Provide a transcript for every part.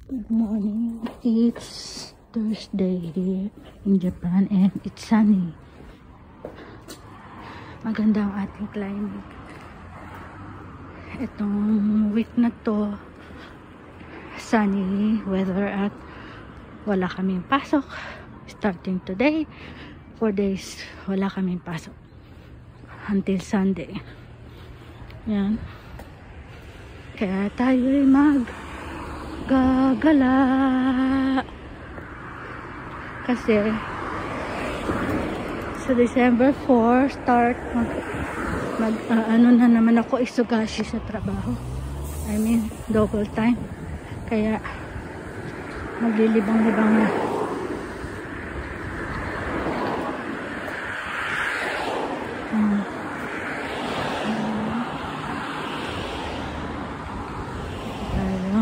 Good morning. It's Thursday here in Japan and it's sunny. Maganda ang ating climate. Itong week na to, sunny weather at wala kaming pasok. Starting today, 4 days wala kaming pasok. Until Sunday. Yan. Kaya tayo'y gagala kasi sa December 4 start ano na naman ako isugashi sa trabaho. I mean double time, kaya maglilibang-libang na.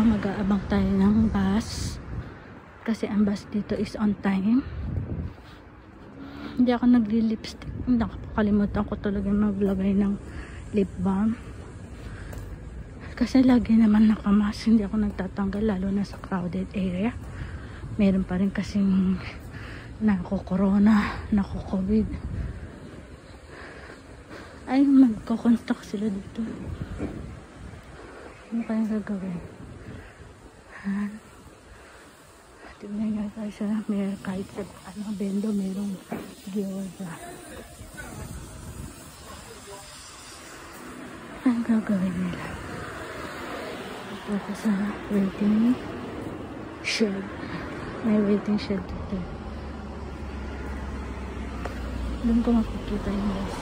Mag-aabang tayo ng bus kasi ang bus dito is on time. Hindi ako nagli-lipstick, nakakalimutan ko talaga maglagay ng lip balm kasi lagi naman nakamas, hindi ako nagtatanggal lalo na sa crowded area. Meron pa rin kasing nako-corona, nako-covid. Ay, magko-contact sila dito. Ano kayang gagawin? Tignan nga tayo sa kahit sa bendo merong gyoza. Ang gagawin nila ito sa waiting shed. May waiting shed dito. Doon ko makikita yung bus.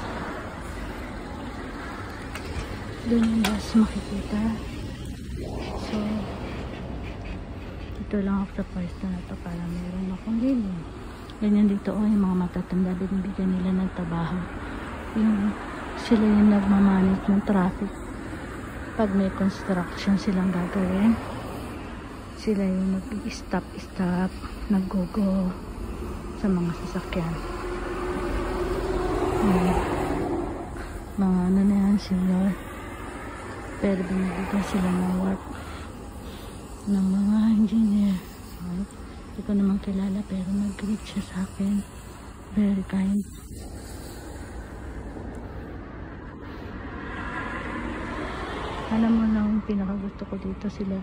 Doon yung bus makikita. So ito lang ako sa pwesto na to para meron akong lilim. Ganyan dito yung mga matatanda, binibigyan nila ng trabaho. Sila yung nagmamanage ng traffic. Pag may construction silang gagawin, sila yung nag-stop, nag-go sa mga sasakyan. Mga ano na yan, senior. Pero binibigyan sila ng work ng mga engineer. Hindi ko naman kilala pero nag-greet siya sa akin. Very kind. Alam mo lang, pinakagusto ko dito sila.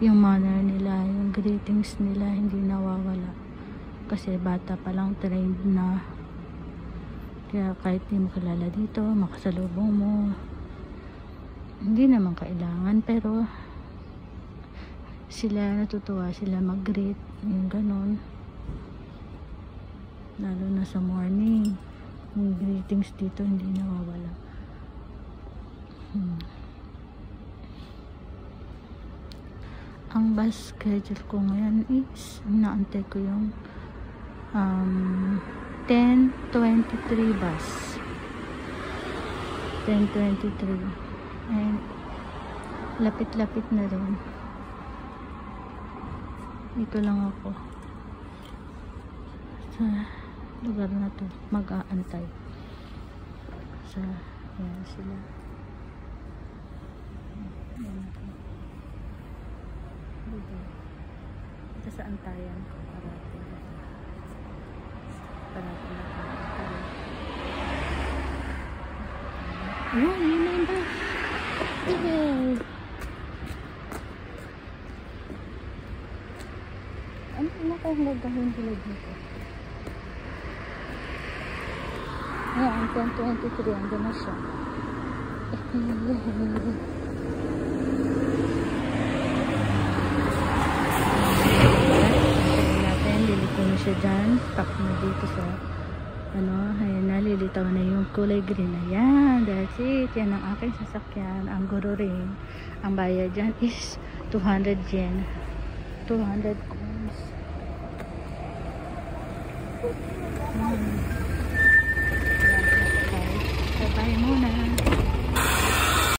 Yung manner nila, yung greetings nila, hindi nawawala. Kasi bata pa lang trained na. Kaya kahit di mo kilala dito, makasalubong mo. Hindi naman kailangan pero sila natutuwa sila mag-greet, yung ganon, lalo na sa morning yung greetings dito hindi nawawala. Ang bus schedule ko ngayon is inaantay ko yung 10:23 bus, 10:23 and lapit-lapit na rin. Dito lang ako sa lugar na to, mag-aantay sa yan sila. Ito sa antayan ko parati na yun ba? Ano kayang gagawin sila dito? Ayan, 10:23, andun na siya. Natin, lilito na siya dyan. Stop na dito sa ayan na, lilitaw na yung kulay green. Ayan, that's it. Yan ang aking sasakyan, ang Guru Ring. Ang bayad dyan is 200 yen. 200 coins. Bye muna.